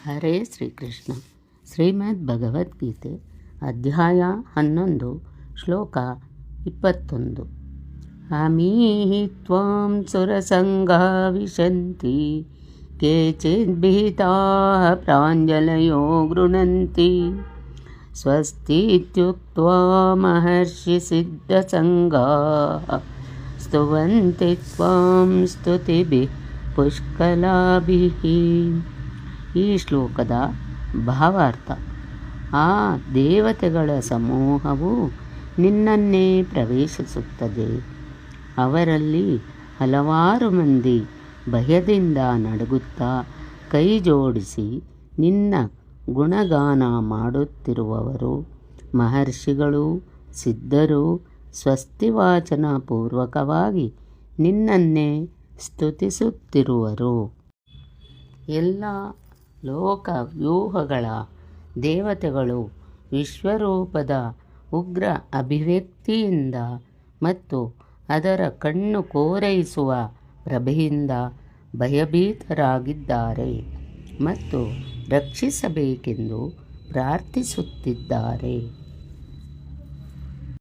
ಹರೇ ಶ್ರೀಕೃಷ್ಣ. ಶ್ರೀಮದ್ ಭಗವದ್ಗೀತೆ ಅಧ್ಯಾಯ 11 ಶ್ಲೋಕ 21. ಅಮೀಹಿ ತ್ವಾಂ ಸುರಸಂಗಾ ವಿಶಂತಿ ಕೇಚಿದ್ಭೀತಾಃ ಪ್ರಾಂಜಲಯೋ ಗೃಣಂತಿ ಸ್ವಸ್ತೀತ್ಯುಕ್ತ್ವಾ ಮಹರ್ಷಿ ಸಿದ್ಧಸಂಗಾಃ ಸ್ತುವಂತಿ ತ್ವಾಂ ಸ್ತುತಿಭಿಃ ಪುಷ್ಕಲಾಭಿಃ. ಈ ಶ್ಲೋಕದ ಭಾವಾರ್ಥ: ಆ ದೇವತೆಗಳ ಸಮೂಹವು ನಿನ್ನನ್ನೇ ಪ್ರವೇಶಿಸುತ್ತದೆ. ಅವರಲ್ಲಿ ಹಲವಾರು ಮಂದಿ ಭಯದಿಂದ ನಡುಗುತ್ತಾ ಕೈ ಜೋಡಿಸಿ ನಿನ್ನ ಗುಣಗಾನ ಮಾಡುತ್ತಿರುವವರು. ಮಹರ್ಷಿಗಳು, ಸಿದ್ಧರು ಸ್ವಸ್ತಿವಾಚನ ಪೂರ್ವಕವಾಗಿ ನಿನ್ನನ್ನೇ ಸ್ತುತಿಸುತ್ತಿರುವರು. ಎಲ್ಲ ಲೋಕವ್ಯೂಹಗಳ ದೇವತೆಗಳು ವಿಶ್ವರೂಪದ ಉಗ್ರ ಅಭಿವ್ಯಕ್ತಿಯಿಂದ ಮತ್ತು ಅದರ ಕಣ್ಣು ಕೋರೈಸುವ ಪ್ರಭೆಯಿಂದ ಭಯಭೀತರಾಗಿದ್ದಾರೆ ಮತ್ತು ರಕ್ಷಿಸಬೇಕೆಂದು ಪ್ರಾರ್ಥಿಸುತ್ತಿದ್ದಾರೆ.